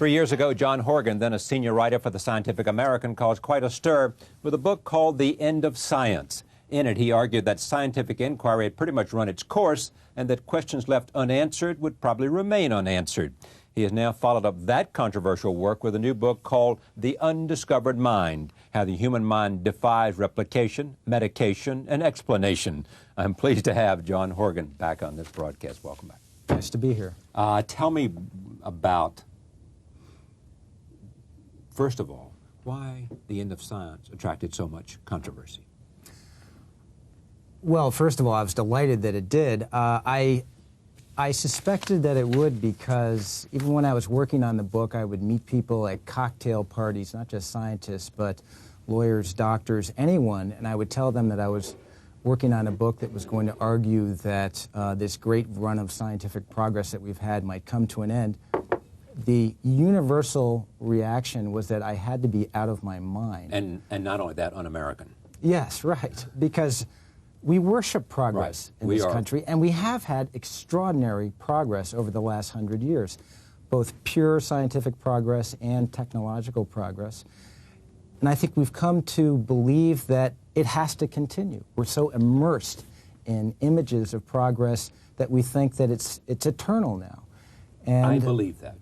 3 years ago, John Horgan, then a senior writer for the Scientific American, caused quite a stir with a book called The End of Science. In it, he argued that scientific inquiry had pretty much run its course and that questions left unanswered would probably remain unanswered. He has now followed up that controversial work with a new book called The Undiscovered Mind, How the Human Mind Defies Replication, Medication, and Explanation. I'm pleased to have John Horgan back on this broadcast. Welcome back. Nice to be here. Tell me about, first of all, why The End of Science attracted so much controversy. Well, first of all, I was delighted that it did. I suspected that it would because even when I was working on the book, I would meet people at cocktail parties, not just scientists, but lawyers, doctors, anyone, and I would tell them that I was working on a book that was going to argue that this great run of scientific progress that we've had might come to an end. The universal reaction was that I had to be out of my mind. And not only that, un-American. Yes, right, because we worship progress in this country, and we have had extraordinary progress over the last 100 years, both pure scientific progress and technological progress. And I think we've come to believe that it has to continue. We're so immersed in images of progress that we think that it's eternal now. And I believe that.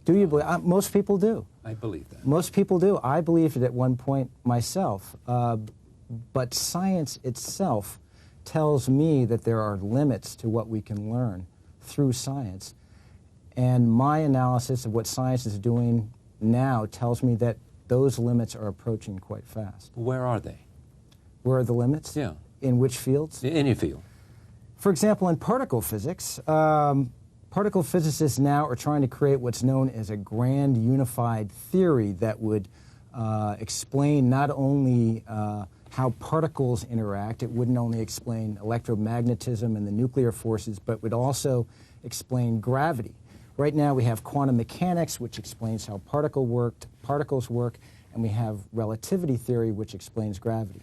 Do you believe? Most people do. I believe that. Most people do. I believed it at one point myself. But science itself tells me that there are limits to what we can learn through science. And my analysis of what science is doing now tells me that those limits are approaching quite fast. Where are they? Where are the limits? Yeah. In which fields? In any field. For example, in particle physics, particle physicists now are trying to create what's known as a grand unified theory that would explain not only how particles interact. It wouldn't only explain electromagnetism and the nuclear forces, but would also explain gravity. Right now we have quantum mechanics, which explains how particles work, and we have relativity theory, which explains gravity.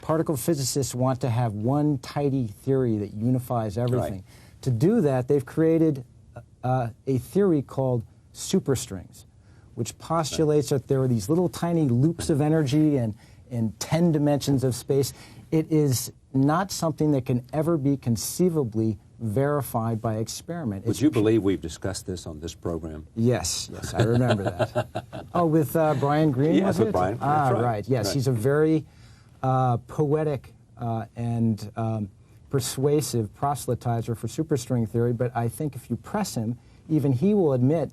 Particle physicists want to have one tidy theory that unifies everything. Right. To do that, they've created a theory called superstrings, which postulates that there are these little tiny loops of energy and in 10 dimensions of space. It is not something that can ever be conceivably verified by experiment. Would you believe we've discussed this on this program? Yes, I remember that. Oh, with Brian Greene, yes, was it? With Brian. Right. Yes, right. He's a very poetic and persuasive proselytizer for superstring theory, but I think if you press him, even he will admit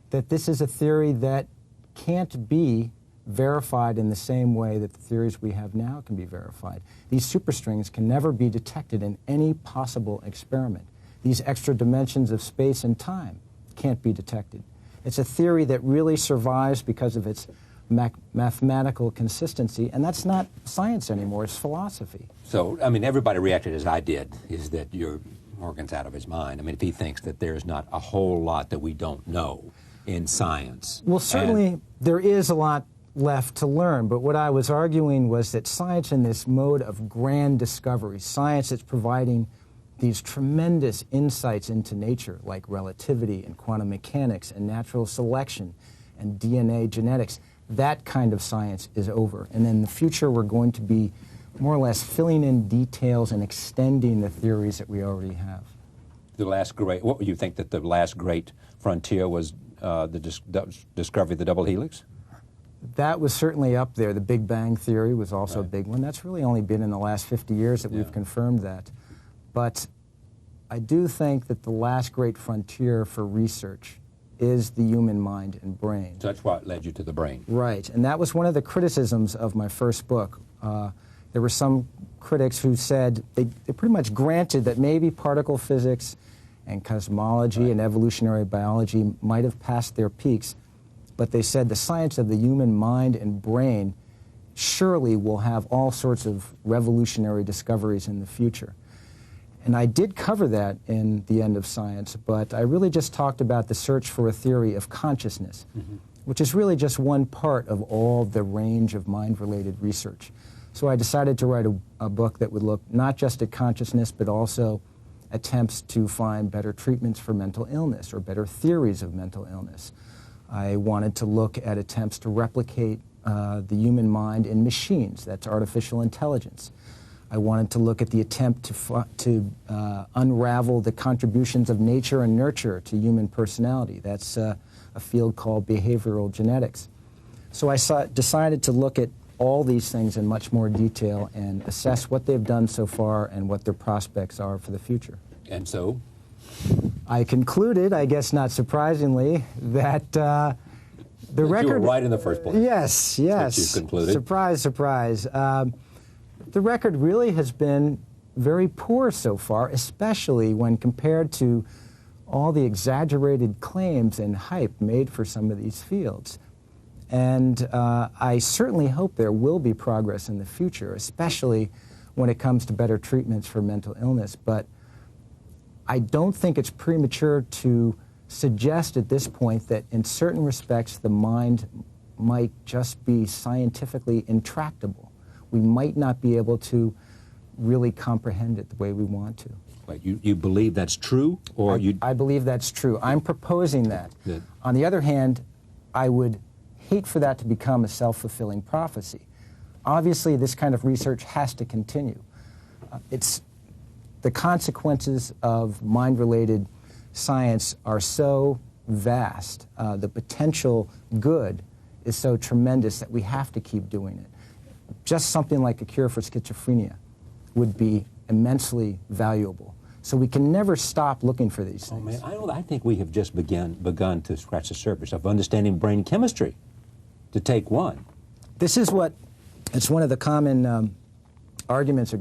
that this is a theory that can't be verified in the same way that the theories we have now can be verified. These superstrings can never be detected in any possible experiment. These extra dimensions of space and time can't be detected. It's a theory that really survives because of its mathematical consistency, and that's not science anymore, it's philosophy. So, I mean, everybody reacted as I did, is that Horgan's out of his mind. I mean, if he thinks that there's not a whole lot that we don't know in science. Well, certainly there is a lot left to learn, but what I was arguing was that science in this mode of grand discovery, science that's providing these tremendous insights into nature, like relativity and quantum mechanics and natural selection and DNA genetics, that kind of science is over. And in the future, we're going to be more or less filling in details and extending the theories that we already have. What would you think that the last great frontier was the discovery of the double helix? That was certainly up there. The Big Bang theory was also a big one. That's really only been in the last 50 years that we've confirmed that. But I do think that the last great frontier for research is the human mind and brain. So that's what led you to the brain. Right, and that was one of the criticisms of my first book. There were some critics who said they pretty much granted that maybe particle physics and cosmology and evolutionary biology might have passed their peaks, but they said the science of the human mind and brain surely will have all sorts of revolutionary discoveries in the future. And I did cover that in The End of Science, but I really just talked about the search for a theory of consciousness, which is really just one part of all the range of mind-related research. So I decided to write a book that would look not just at consciousness, but also attempts to find better treatments for mental illness or better theories of mental illness. I wanted to look at attempts to replicate the human mind in machines. That's artificial intelligence. I wanted to look at the attempt to unravel the contributions of nature and nurture to human personality. That's a field called behavioral genetics. So I decided to look at all these things in much more detail and assess what they've done so far and what their prospects are for the future. And so? I concluded, I guess not surprisingly, that the record... You were right in the first place. Yes, yes. That's what you concluded. Surprise, surprise. The record really has been very poor so far, especially when compared to all the exaggerated claims and hype made for some of these fields. And I certainly hope there will be progress in the future, especially when it comes to better treatments for mental illness. But I don't think it's premature to suggest at this point that in certain respects the mind might just be scientifically intractable. We might not be able to really comprehend it the way we want to. Wait, you believe that's true? Or I believe that's true. I'm proposing that. Good. On the other hand, I would hate for that to become a self-fulfilling prophecy. Obviously, this kind of research has to continue. The consequences of mind-related science are so vast, the potential good is so tremendous that we have to keep doing it. Just something like a cure for schizophrenia would be immensely valuable. So we can never stop looking for these things. Oh man, I think we have just begun to scratch the surface of understanding brain chemistry, to take one. This is it's one of the common arguments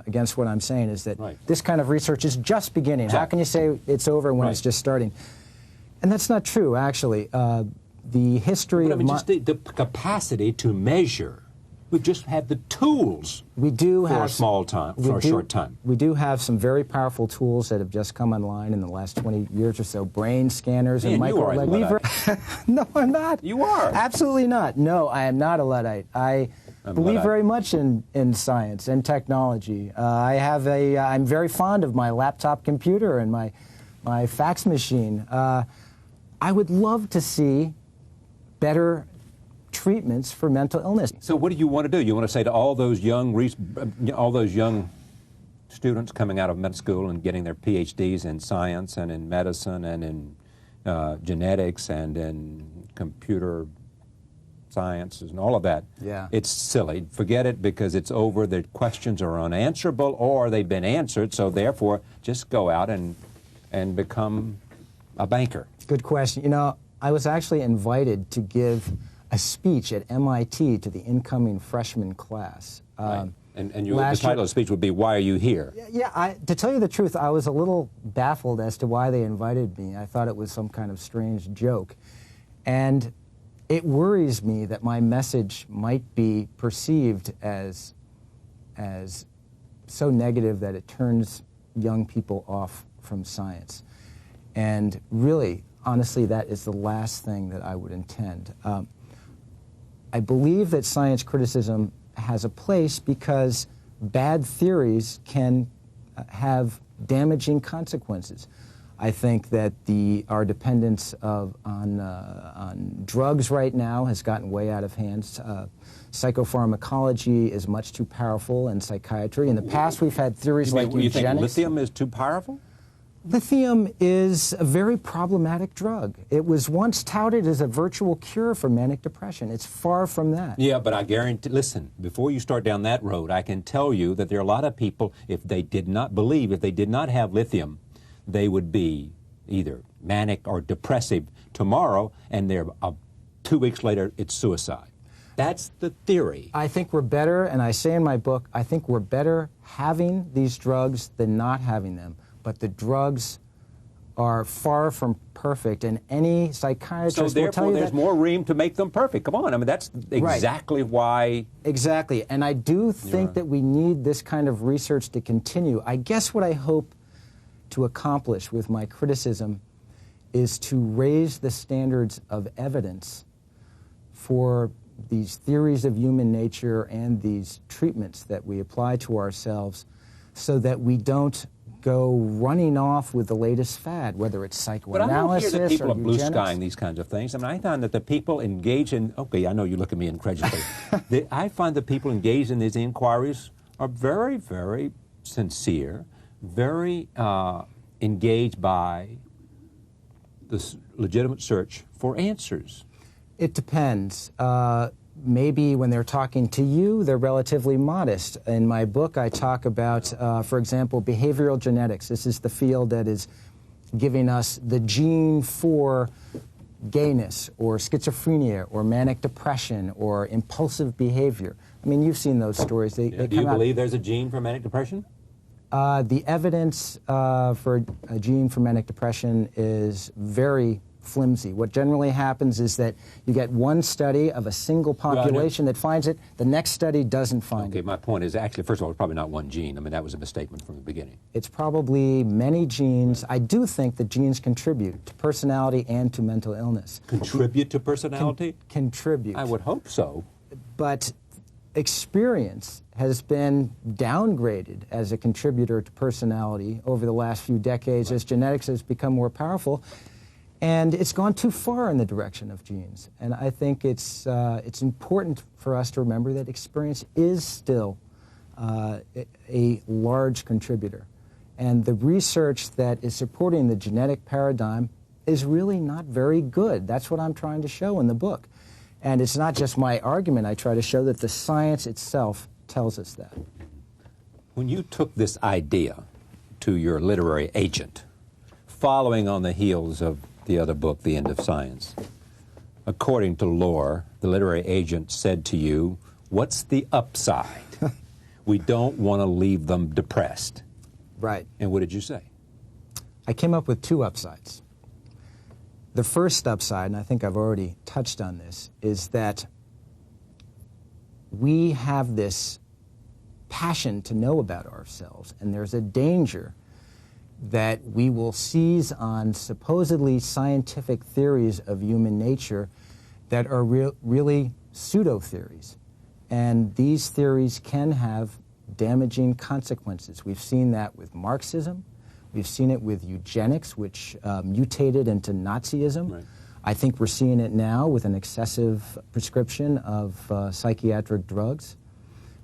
against what I'm saying, is that this kind of research is just beginning. Exactly. How can you say it's over when it's just starting? And that's not true, actually. The history of just the capacity to measure. We just have the tools for a short time. We do have some very powerful tools that have just come online in the last 20 years or so. Brain scanners and micro-Luddite. No, I'm not. You are. Absolutely not. No, I am not a Luddite. I believe very much in science and technology. I'm very fond of my laptop computer and my fax machine. I would love to see better treatments for mental illness. So what do you want to do? You want to say to all those young students coming out of med school and getting their PhDs in science and in medicine and in genetics and in computer sciences and all of that, it's silly. Forget it, because it's over. The questions are unanswerable, or they've been answered, so therefore just go out and become a banker. Good question. You know, I was actually invited to give a speech at MIT to the incoming freshman class. Right. And the title of the speech would be, "Why are you here?" Yeah, to tell you the truth, I was a little baffled as to why they invited me. I thought it was some kind of strange joke. And it worries me that my message might be perceived as so negative that it turns young people off from science. And really, honestly, that is the last thing that I would intend. I believe that science criticism has a place because bad theories can have damaging consequences. I think that our dependence on drugs right now has gotten way out of hand. Psychopharmacology is much too powerful in psychiatry. In the past, we've had theories like eugenics. You think lithium is too powerful? Lithium is a very problematic drug. It was once touted as a virtual cure for manic depression. It's far from that. Yeah, but I guarantee, listen, before you start down that road, I can tell you that there are a lot of people, if they did not have lithium, they would be either manic or depressive tomorrow, and 2 weeks later, it's suicide. That's the theory. I think we're better, and I say in my book, I think we're better having these drugs than not having them. But the drugs are far from perfect, and any psychiatrist will tell you that. So therefore, there's more room to make them perfect. Come on, I mean, that's exactly why. Exactly, and I do think that we need this kind of research to continue. I guess what I hope to accomplish with my criticism is to raise the standards of evidence for these theories of human nature and these treatments that we apply to ourselves, so that we don't go running off with the latest fad, whether it's psychoanalysis but I don't hear that people or are blue eugenics. skying these kinds of things. I mean, I find that the people engaged in, okay, I know you look at me incredulously. I find that people engaged in these inquiries are very, very sincere, very engaged by this legitimate search for answers. It depends. Maybe when they're talking to you, they're relatively modest. In my book, I talk about, for example, behavioral genetics. This is the field that is giving us the gene for gayness or schizophrenia or manic depression or impulsive behavior. I mean, you've seen those stories. They Do you believe there's a gene for manic depression? The evidence for a gene for manic depression is very flimsy. What generally happens is that you get one study of a single population that finds it, the next study doesn't find it. Okay, my point is actually, first of all, it's probably not one gene. I mean, that was a misstatement from the beginning. It's probably many genes. I do think that genes contribute to personality and to mental illness. Contribute to personality? Contribute. I would hope so. But experience has been downgraded as a contributor to personality over the last few decades as genetics has become more powerful. And it's gone too far in the direction of genes. And I think it's important for us to remember that experience is still a large contributor. And the research that is supporting the genetic paradigm is really not very good. That's what I'm trying to show in the book. And it's not just my argument. I try to show that the science itself tells us that. When you took this idea to your literary agent, following on the heels of the other book, The End of Science, according to lore, the literary agent said to you, what's the upside? We don't want to leave them depressed. Right. And what did you say? I came up with two upsides. The first upside, and I think I've already touched on this, is that we have this passion to know about ourselves, and there's a danger that we will seize on supposedly scientific theories of human nature that are really pseudo-theories. And these theories can have damaging consequences. We've seen that with Marxism. We've seen it with eugenics, which mutated into Nazism. Right. I think we're seeing it now with an excessive prescription of psychiatric drugs.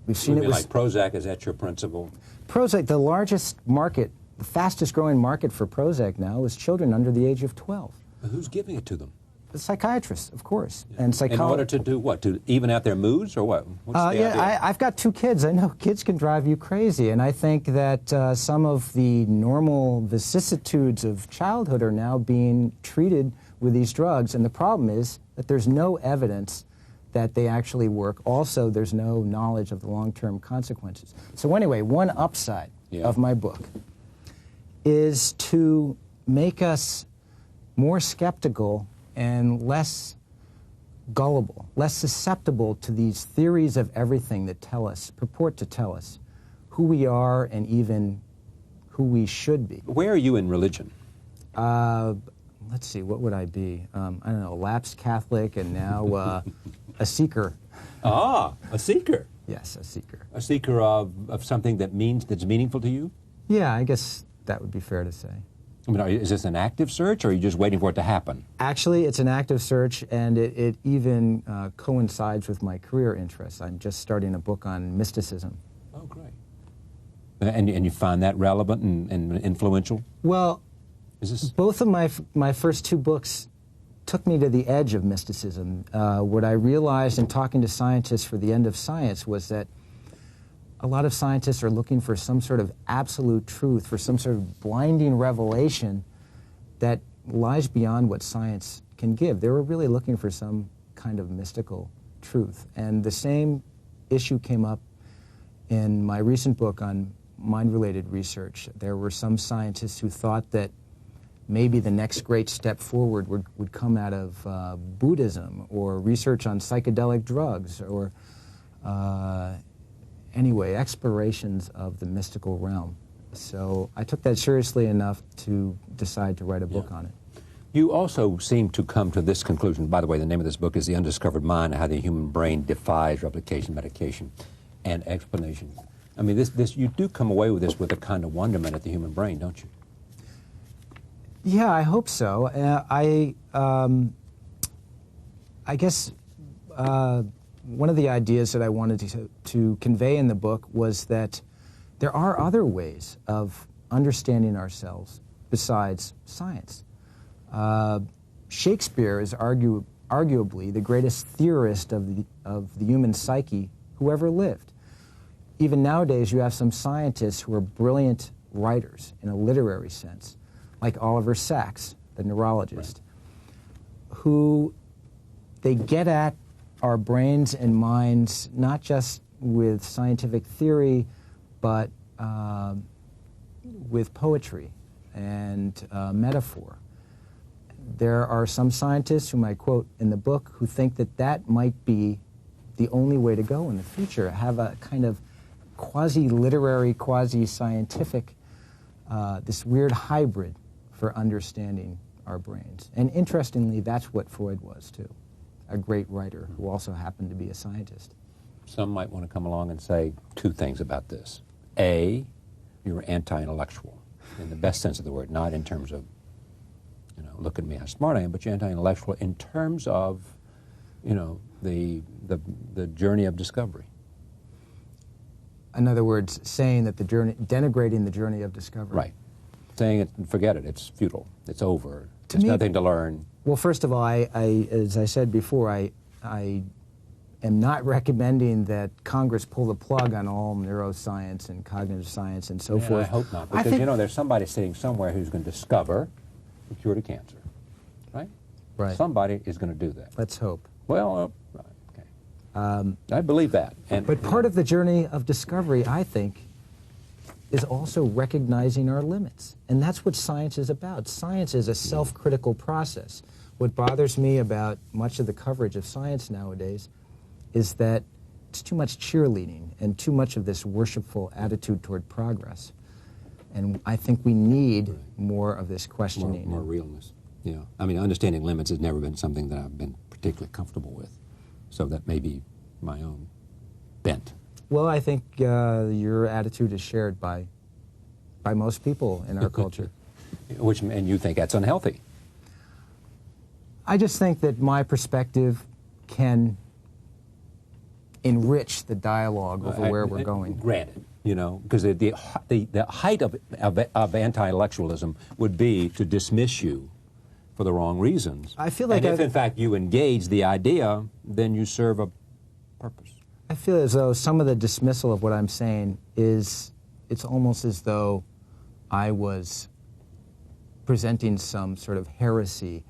We've seen it with like Prozac. Is that your principle? Prozac. The largest market, the fastest growing market for Prozac now is children under the age of 12. But who's giving it to them? The psychiatrists, of course, Yeah. and psychologists. In order to do what? To even out their moods, or what? What's the idea? I've got two kids. I know kids can drive you crazy, and I think that some of the normal vicissitudes of childhood are now being treated with these drugs, and the problem is that there's no evidence that they actually work. Also, there's no knowledge of the long-term consequences. So anyway, one upside of my book is to make us more skeptical and less gullible, less susceptible to these theories of everything that purport to tell us who we are and even who we should be. Where are you in religion? Let's see, what would I be? I don't know, lapsed Catholic and now a seeker. Ah, a seeker. Yes, a seeker. A seeker of something that's meaningful to you? Yeah, I guess that would be fair to say. I mean, is this an active search, or are you just waiting for it to happen? Actually, it's an active search, and it even coincides with my career interests. I'm just starting a book on mysticism. Oh, great. And you find that relevant and influential? Well, is this... both of my first two books took me to the edge of mysticism. What I realized in talking to scientists for The End of Science was that a lot of scientists are looking for some sort of absolute truth, for some sort of blinding revelation that lies beyond what science can give. They were really looking for some kind of mystical truth. And the same issue came up in my recent book on mind-related research. There were some scientists who thought that maybe the next great step forward would come out of Buddhism or research on psychedelic drugs or anyway, explorations of the mystical realm. So I took that seriously enough to decide to write a book on it. You also seem to come to this conclusion. By the way, the name of this book is The Undiscovered Mind, How the Human Brain Defies Replication, Medication, and Explanation. I mean, you do come away with this with a kind of wonderment at the human brain, don't you? Yeah, I hope so. I guess one of the ideas that I wanted to convey in the book was that there are other ways of understanding ourselves besides science. Shakespeare is arguably the greatest theorist of the human psyche who ever lived. Even nowadays, you have some scientists who are brilliant writers in a literary sense, like Oliver Sacks, the neurologist, who they get at our brains and minds not just with scientific theory, but with poetry and metaphor. There are some scientists whom I quote in the book who think that that might be the only way to go in the future, have a kind of quasi-literary, quasi-scientific, this weird hybrid for understanding our brains. And interestingly, that's what Freud was too, a great writer who also happened to be a scientist. Some might want to come along and say two things about this. A, you're anti-intellectual in the best sense of the word, not in terms of, you know, look at me how smart I am, but you're anti-intellectual in terms of, you know, the journey of discovery. In other words, saying that the journey, denigrating the journey of discovery. Right. Saying it, forget it, it's futile, it's over, there's nothing to learn. Well, first of all, as I said before, I am not recommending that Congress pull the plug on all neuroscience and cognitive science and so forth. I hope not, because, you know, there's somebody sitting somewhere who's going to discover the cure to cancer, right? Right. Somebody is going to do that. Let's hope. Well, okay. I believe that. But part of the journey of discovery, I think, is also recognizing our limits. And that's what science is about. Science is a self-critical process. What bothers me about much of the coverage of science nowadays is that it's too much cheerleading and too much of this worshipful attitude toward progress. And I think we need more of this questioning. More realness. Yeah. I mean, understanding limits has never been something that I've been particularly comfortable with. So that may be my own bent. Well, I think your attitude is shared by most people in our culture. And you think that's unhealthy? I just think that my perspective can enrich the dialogue over where we're going. Granted, you know, because the height of anti-intellectualism would be to dismiss you for the wrong reasons. I feel like and if in fact you engage the idea, then you serve a purpose. I feel as though some of the dismissal of what I'm saying is, it's almost as though I was presenting some sort of heresy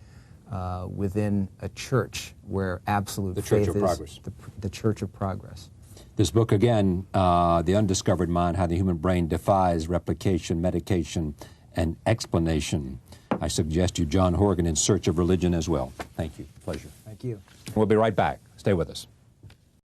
within a church where absolute faith is the church of progress. This book again, The Undiscovered Mind, How the Human Brain Defies Replication, Medication, and Explanation. I suggest you John Horgan, In Search of Religion as well. Thank you. Pleasure. Thank you. We'll be right back. Stay with us.